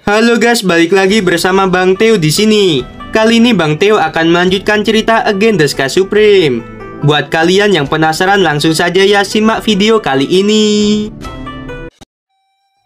Halo guys, balik lagi bersama Bang Theo di sini. Kali ini Bang Theo akan melanjutkan cerita Again the Sky Supreme. Buat kalian yang penasaran, langsung saja ya simak video kali ini.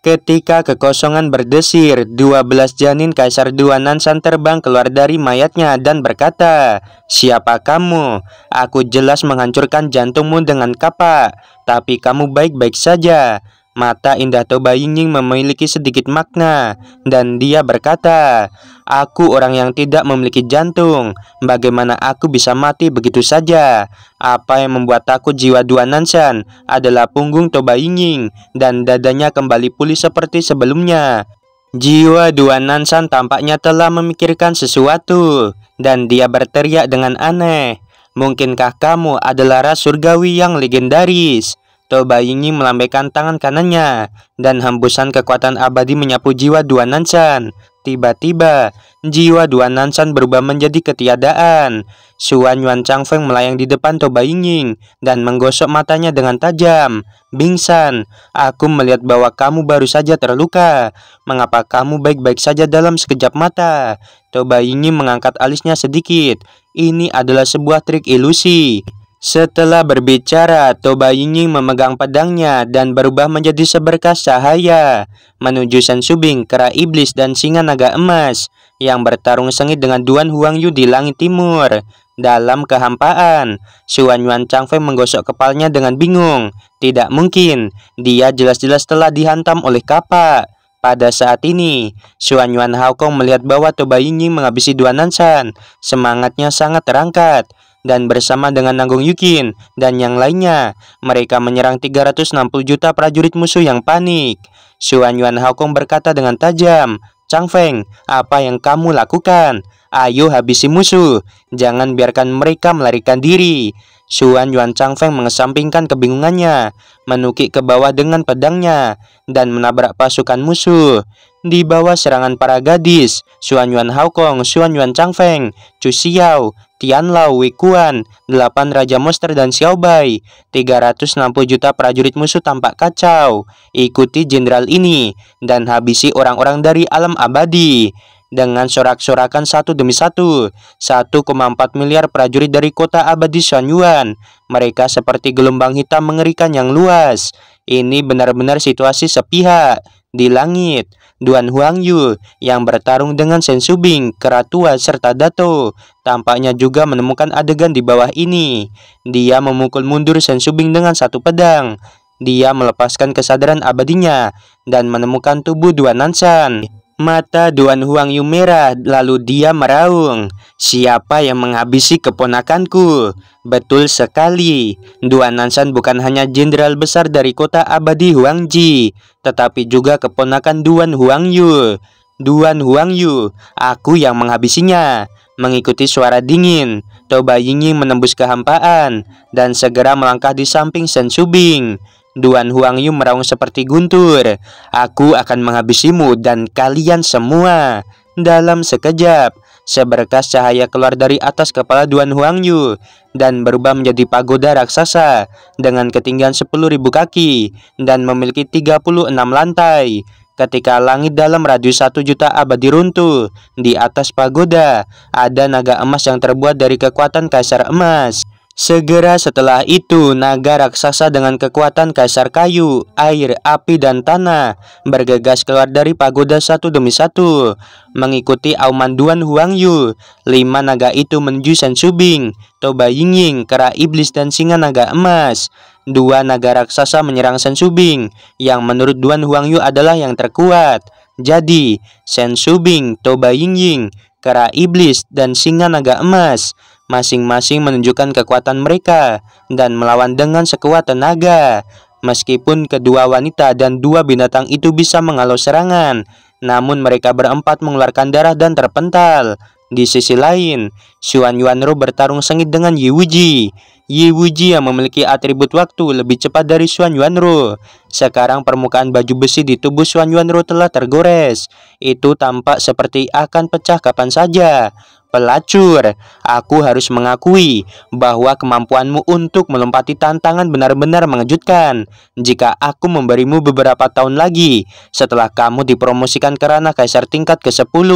Ketika kekosongan berdesir, 12 janin Kaisar Dua Nansan terbang keluar dari mayatnya dan berkata, "Siapa kamu? Aku jelas menghancurkan jantungmu dengan kapak, tapi kamu baik-baik saja." Mata indah Toba Ying Ying memiliki sedikit makna, dan dia berkata, "Aku orang yang tidak memiliki jantung. Bagaimana aku bisa mati begitu saja? Apa yang membuat takut jiwa Dua Nansan adalah punggung Toba Ying Ying, dan dadanya kembali pulih seperti sebelumnya." Jiwa Dua Nansan tampaknya telah memikirkan sesuatu, dan dia berteriak dengan aneh, "Mungkinkah kamu adalah ras surgawi yang legendaris?" Toba Ying Ying melambaikan tangan kanannya, dan hembusan kekuatan abadi menyapu jiwa Dua Nansan. Tiba-tiba, jiwa Dua Nansan berubah menjadi ketiadaan. Xuan Yuan Changfeng melayang di depan Toba Ying Ying dan menggosok matanya dengan tajam. "Bingsan, aku melihat bahwa kamu baru saja terluka. Mengapa kamu baik-baik saja dalam sekejap mata?" Toba Ying Ying mengangkat alisnya sedikit. "Ini adalah sebuah trik ilusi." Setelah berbicara, Toba Ying Ying memegang pedangnya dan berubah menjadi seberkas cahaya menuju Shen Subing, kera iblis dan singa naga emas yang bertarung sengit dengan Duan Huangyu di langit timur. Dalam kehampaan, Xuan Yuan Changfeng menggosok kepalanya dengan bingung. Tidak mungkin, dia jelas-jelas telah dihantam oleh kapak. Pada saat ini, Xuan Yuan Haokong melihat bahwa Toba Ying Ying menghabisi Dua Nansan. Semangatnya sangat terangkat. Dan bersama dengan Nanggong Yukin dan yang lainnya, mereka menyerang 360 juta prajurit musuh yang panik. Xuan Yuan Haokong berkata dengan tajam, "Changfeng, apa yang kamu lakukan? Ayo habisi musuh, jangan biarkan mereka melarikan diri." Xuan Yuan Changfeng mengesampingkan kebingungannya, menukik ke bawah dengan pedangnya, dan menabrak pasukan musuh. Di bawah serangan para gadis, Xuan Yuan Haokong, Xuan Yuan Changfeng, Chu Xiao, Tian Lao, Wei Kuan, 8 Raja Monster dan Xiao Bai, 360 juta prajurit musuh tampak kacau. Ikuti jenderal ini dan habisi orang-orang dari alam abadi. Dengan sorak-sorakan satu demi satu, 1,4 miliar prajurit dari kota abadi Xuanyuan. Mereka seperti gelombang hitam mengerikan yang luas. Ini benar-benar situasi sepihak. Di langit, Duan Huangyu yang bertarung dengan Shen Subing, kera tua serta Dato, tampaknya juga menemukan adegan di bawah ini. Dia memukul mundur Shen Subing dengan satu pedang. Dia melepaskan kesadaran abadinya dan menemukan tubuh Dua Nansan. Mata Duan Huangyu merah, lalu dia meraung, "Siapa yang menghabisi keponakanku?" Betul sekali, Dua Nansan bukan hanya jenderal besar dari kota abadi Huangji, tetapi juga keponakan Duan Huangyu. "Duan Huangyu, aku yang menghabisinya." Mengikuti suara dingin, Toba Ying Ying menembus kehampaan dan segera melangkah di samping Shen Subing. Duan Huangyu meraung seperti guntur, "Aku akan menghabisimu dan kalian semua." Dalam sekejap, seberkas cahaya keluar dari atas kepala Duan Huangyu dan berubah menjadi pagoda raksasa dengan ketinggian 10.000 kaki dan memiliki 36 lantai. Ketika langit dalam radius 1 juta abadi runtuh, di atas pagoda ada naga emas yang terbuat dari kekuatan Kaisar Emas. Segera setelah itu, naga raksasa dengan kekuatan kaisar kayu, air, api, dan tanah bergegas keluar dari pagoda satu demi satu. Mengikuti auman Duan Huangyu, 5 naga itu menuju Shen Subing, Toba Ying Ying, kera iblis, dan singa naga emas. 2 naga raksasa menyerang Shen Subing, yang menurut Duan Huangyu adalah yang terkuat. Jadi, Shen Subing, Toba Ying Ying, kera iblis, dan singa naga emas masing-masing menunjukkan kekuatan mereka dan melawan dengan sekuat tenaga. Meskipun kedua wanita dan 2 binatang itu bisa menghalau serangan, namun mereka berempat mengeluarkan darah dan terpental. Di sisi lain, Xuan Yuanru bertarung sengit dengan Yi Wuji. Ye Wuji yang memiliki atribut waktu lebih cepat dari Xuan Yuanru. Sekarang permukaan baju besi di tubuh Xuan Yuanru telah tergores. Itu tampak seperti akan pecah kapan saja. Pelacur, aku harus mengakui bahwa kemampuanmu untuk melompati tantangan benar-benar mengejutkan. Jika aku memberimu beberapa tahun lagi setelah kamu dipromosikan ke ranah kaisar tingkat ke-10,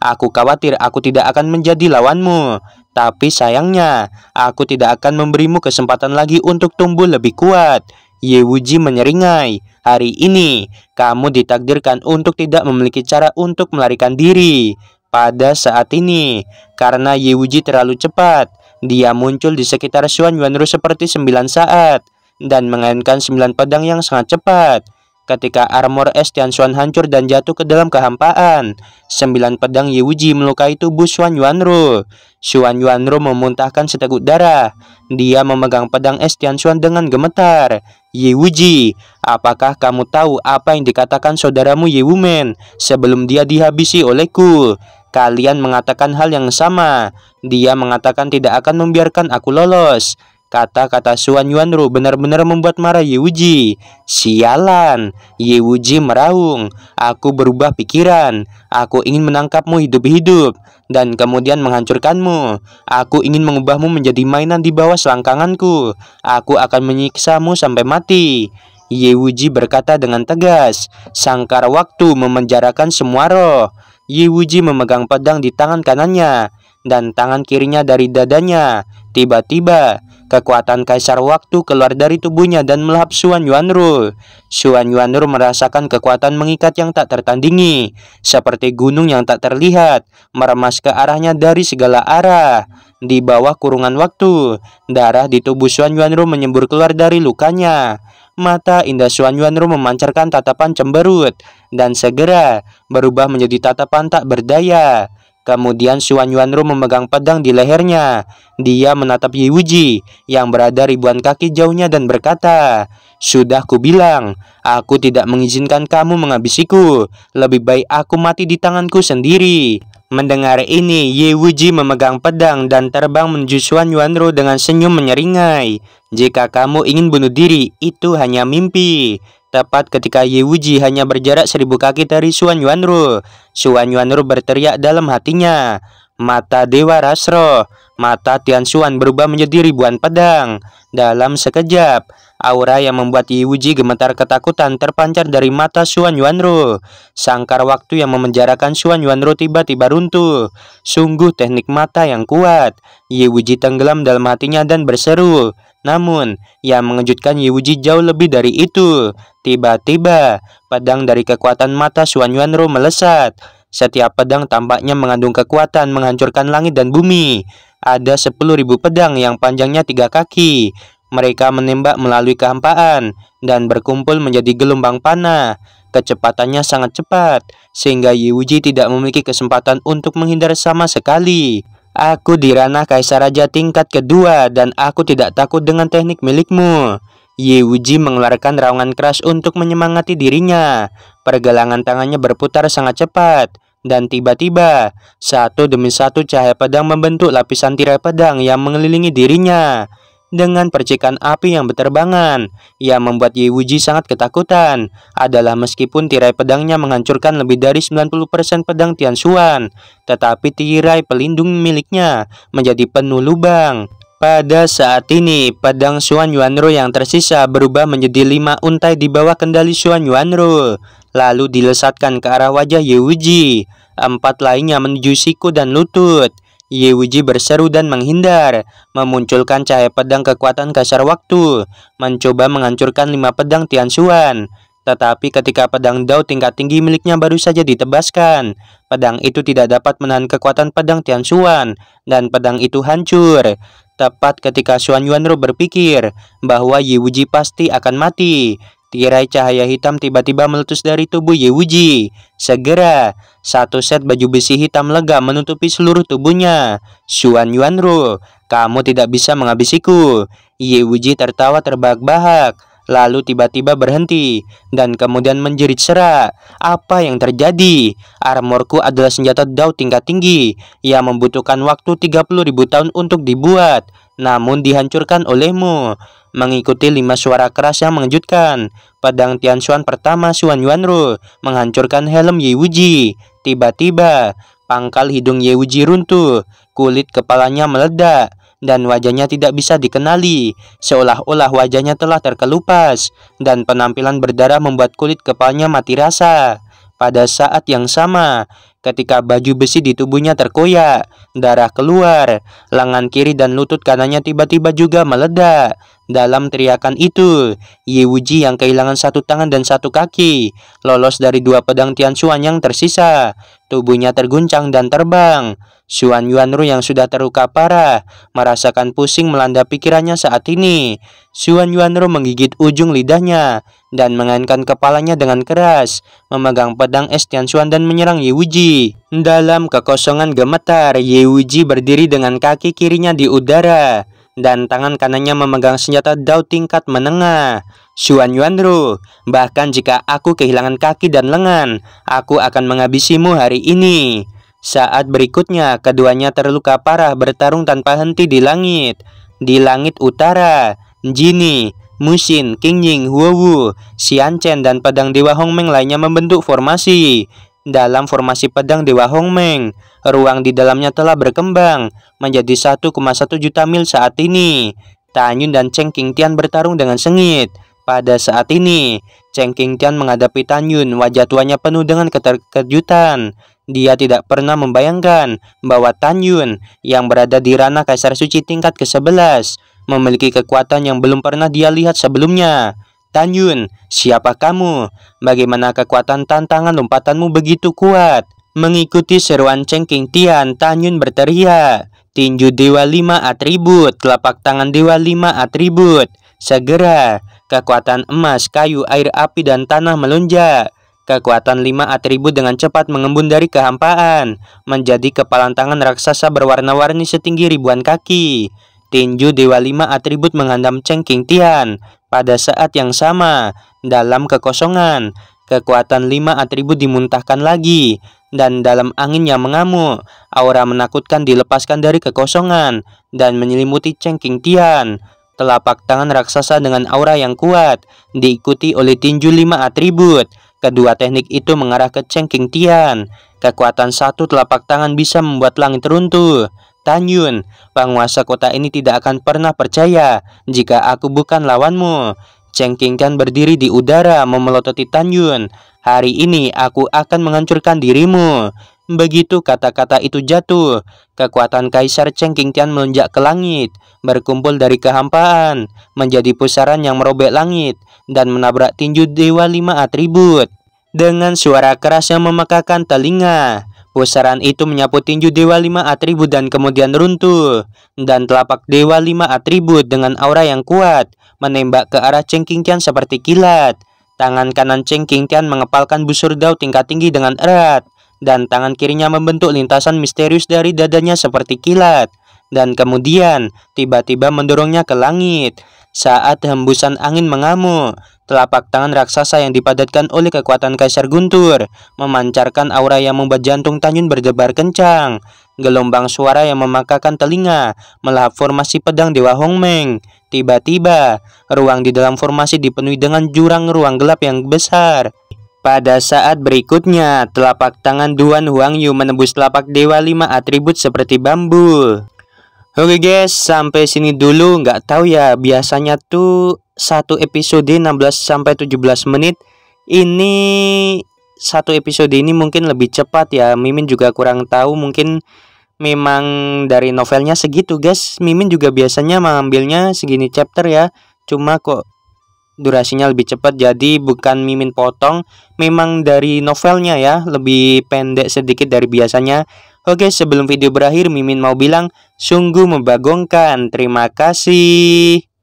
aku khawatir aku tidak akan menjadi lawanmu. Tapi sayangnya, aku tidak akan memberimu kesempatan lagi untuk tumbuh lebih kuat. Ye Wuji menyeringai. Hari ini, kamu ditakdirkan untuk tidak memiliki cara untuk melarikan diri. Pada saat ini, karena Ye Wuji terlalu cepat, dia muncul di sekitar Xuan Yuanru seperti 9 saat dan mengainkan 9 pedang yang sangat cepat. Ketika armor es Tianshuan hancur dan jatuh ke dalam kehampaan, 9 pedang Ye Wuji melukai tubuh Xuan Yuanru. Xuan Yuanru memuntahkan seteguk darah. Dia memegang pedang es Tianshuan dengan gemetar. Ye Wuji, apakah kamu tahu apa yang dikatakan saudaramu Ye Wumen sebelum dia dihabisi olehku? Kalian mengatakan hal yang sama. Dia mengatakan tidak akan membiarkan aku lolos. Kata-kata Xuan Yuanru benar-benar membuat marah Ye Wuji. Sialan, Ye Wuji meraung. Aku berubah pikiran. Aku ingin menangkapmu hidup-hidup dan kemudian menghancurkanmu. Aku ingin mengubahmu menjadi mainan di bawah selangkanganku. Aku akan menyiksamu sampai mati. Ye Wuji berkata dengan tegas. Sangkar waktu memenjarakan semua roh. Ye Wuji memegang pedang di tangan kanannya dan tangan kirinya dari dadanya. Tiba-tiba, kekuatan kaisar waktu keluar dari tubuhnya dan melahap Xuan Yuanru. Xuan Yuanru merasakan kekuatan mengikat yang tak tertandingi, seperti gunung yang tak terlihat, meremas ke arahnya dari segala arah. Di bawah kurungan waktu, darah di tubuh Xuan Yuanru menyembur keluar dari lukanya. Mata indah Xuan Yuanru memancarkan tatapan cemberut dan segera berubah menjadi tatapan tak berdaya. Kemudian Xuan Yuanru memegang pedang di lehernya. Dia menatap Ye Wuji yang berada ribuan kaki jauhnya dan berkata, "Sudah kubilang, aku tidak mengizinkan kamu menghabisiku. Lebih baik aku mati di tanganku sendiri." Mendengar ini, Ye Wuji memegang pedang dan terbang menuju Xuan Yuanru dengan senyum menyeringai. Jika kamu ingin bunuh diri, itu hanya mimpi. Tepat ketika Ye Wuji hanya berjarak 1000 kaki dari Xuan Yuanru, Xuan Yuanru berteriak dalam hatinya. Mata Dewa Rasro, mata Tianshuan berubah menjadi ribuan pedang. Dalam sekejap, aura yang membuat Ye Wuji gemetar ketakutan terpancar dari mata Xuan Yuanru. Sangkar waktu yang memenjarakan Xuan Yuanru tiba-tiba runtuh. Sungguh teknik mata yang kuat. Ye Wuji tenggelam dalam hatinya dan berseru. Namun, yang mengejutkan Ye Wuji jauh lebih dari itu. Tiba-tiba, pedang dari kekuatan mata Xuan Yuanru melesat. Setiap pedang tampaknya mengandung kekuatan menghancurkan langit dan bumi. Ada 10.000 pedang yang panjangnya 3 kaki. Mereka menembak melalui kehampaan dan berkumpul menjadi gelombang panah. Kecepatannya sangat cepat, sehingga Ye Wuji tidak memiliki kesempatan untuk menghindar sama sekali. Aku di ranah kaisar raja tingkat kedua dan aku tidak takut dengan teknik milikmu. Ye Wuji mengeluarkan raungan keras untuk menyemangati dirinya. Pergelangan tangannya berputar sangat cepat. Dan tiba-tiba, satu demi satu cahaya pedang membentuk lapisan tirai pedang yang mengelilingi dirinya. Dengan percikan api yang berterbangan, yang membuat Ye Wuji sangat ketakutan adalah meskipun tirai pedangnya menghancurkan lebih dari 90% pedang Tianshuan, tetapi tirai pelindung miliknya menjadi penuh lubang. Pada saat ini, pedang Xuan Yuanru yang tersisa berubah menjadi 5 untai di bawah kendali Xuan Yuanru, lalu dilesatkan ke arah wajah Ye Wuji. 4 lainnya menuju siku dan lutut. Ye Wuji berseru dan menghindar, memunculkan cahaya pedang kekuatan kaisar waktu, mencoba menghancurkan 5 pedang Tianshuan. Tetapi ketika pedang Dao tingkat tinggi miliknya baru saja ditebaskan, pedang itu tidak dapat menahan kekuatan pedang Tianshuan, dan pedang itu hancur. Tepat ketika Xuan Yuanru berpikir bahwa Ye Wuji pasti akan mati, tirai cahaya hitam tiba-tiba meletus dari tubuh Ye Wuji. Segera, satu set baju besi hitam lega menutupi seluruh tubuhnya. Xuan Yuanru, kamu tidak bisa menghabisiku. Ye Wuji tertawa terbahak-bahak, lalu tiba-tiba berhenti dan kemudian menjerit serak. Apa yang terjadi? Armorku adalah senjata Dao tingkat tinggi yang membutuhkan waktu 30.000 tahun untuk dibuat. namun dihancurkan olehmu. Mengikuti 5 suara keras yang mengejutkan, pedang Tianshuan pertama Xuan Yuanru menghancurkan helm Ye Wuji. Tiba-tiba, pangkal hidung Ye Wuji runtuh, kulit kepalanya meledak, dan wajahnya tidak bisa dikenali, seolah-olah wajahnya telah terkelupas, dan penampilan berdarah membuat kulit kepalanya mati rasa. Pada saat yang sama, ketika baju besi di tubuhnya terkoyak, darah keluar, lengan kiri dan lutut kanannya tiba-tiba juga meledak. Dalam teriakan itu, Ye Wuji yang kehilangan satu tangan dan satu kaki lolos dari 2 pedang Tianshuan yang tersisa. Tubuhnya terguncang dan terbang. Xuan Yuanru yang sudah terluka parah merasakan pusing melanda pikirannya saat ini. Xuan Yuanru menggigit ujung lidahnya dan mengaitkan kepalanya dengan keras, memegang pedang es Tianshuan dan menyerang Ye Wuji. Dalam kekosongan gemetar, Ye Wuji berdiri dengan kaki kirinya di udara dan tangan kanannya memegang senjata Dao tingkat menengah. Xuan Yuanru, bahkan jika aku kehilangan kaki dan lengan, aku akan menghabisimu hari ini. Saat berikutnya, keduanya terluka parah bertarung tanpa henti di langit. Di langit utara, Jinni, Musin, Qingying, Huowu, Xianchen, dan pedang Dewa Hongmeng lainnya membentuk formasi. Dalam formasi pedang Dewa Hongmeng, ruang di dalamnya telah berkembang menjadi 1,1 juta mil saat ini. Tan Yun dan Cheng Qingtian bertarung dengan sengit. Pada saat ini, Cheng Qingtian menghadapi Tan Yun, wajah tuanya penuh dengan keterkejutan. Dia tidak pernah membayangkan bahwa Tan Yun yang berada di ranah Kaisar Suci tingkat ke-11 memiliki kekuatan yang belum pernah dia lihat sebelumnya. Tan Yun, siapa kamu? Bagaimana kekuatan tantangan lompatanmu begitu kuat? Mengikuti seruan Cheng Qingtian, Tan Yun berteriak, tinju Dewa 5 atribut, telapak tangan Dewa 5 atribut. Segera, kekuatan emas, kayu, air, api, dan tanah melonjak. Kekuatan 5 atribut dengan cepat mengembun dari kehampaan, menjadi kepalan tangan raksasa berwarna-warni setinggi ribuan kaki. Tinju Dewa 5 atribut menghantam Cheng Qingtian. Pada saat yang sama, dalam kekosongan, kekuatan 5 atribut dimuntahkan lagi, dan dalam angin yang mengamuk, aura menakutkan dilepaskan dari kekosongan dan menyelimuti Cheng Qingtian. Telapak tangan raksasa dengan aura yang kuat diikuti oleh tinju 5 atribut. Kedua teknik itu mengarah ke Cheng Qingtian. Kekuatan satu telapak tangan bisa membuat langit runtuh. Tan Yun, penguasa kota ini tidak akan pernah percaya jika aku bukan lawanmu. Cheng Qingtian berdiri di udara memelototi Tan Yun. Hari ini aku akan menghancurkan dirimu. Begitu kata-kata itu jatuh, kekuatan Kaisar Cheng Qingtian melonjak ke langit, berkumpul dari kehampaan, menjadi pusaran yang merobek langit dan menabrak tinju Dewa 5 atribut. Dengan suara keras yang memekakan telinga, pusaran itu menyapu tinju Dewa 5 atribut dan kemudian runtuh. Dan telapak Dewa 5 atribut dengan aura yang kuat menembak ke arah Cheng Qingtian seperti kilat. Tangan kanan Cheng Qingtian mengepalkan busur Dao tingkat tinggi dengan erat, dan tangan kirinya membentuk lintasan misterius dari dadanya seperti kilat, dan kemudian tiba-tiba mendorongnya ke langit. Saat hembusan angin mengamuk, telapak tangan raksasa yang dipadatkan oleh kekuatan Kaisar Guntur memancarkan aura yang membuat jantung Tan Yun berdebar kencang. Gelombang suara yang memakakan telinga melahap formasi pedang Dewa Hongmeng. Tiba-tiba, ruang di dalam formasi dipenuhi dengan jurang ruang gelap yang besar. Pada saat berikutnya, telapak tangan Duan Huangyu menembus telapak Dewa 5 atribut seperti bambu. Oke guys, sampai sini dulu. Nggak tahu ya, biasanya tuh satu episode 16-17 menit. Ini satu episode ini mungkin lebih cepat ya. Mimin juga kurang tahu, mungkin memang dari novelnya segitu guys. Mimin juga biasanya mengambilnya segini chapter ya. Cuma kok durasinya lebih cepat, jadi bukan Mimin potong, memang dari novelnya ya, lebih pendek sedikit dari biasanya. Oke, sebelum video berakhir, Mimin mau bilang sungguh membagongkan. Terima kasih.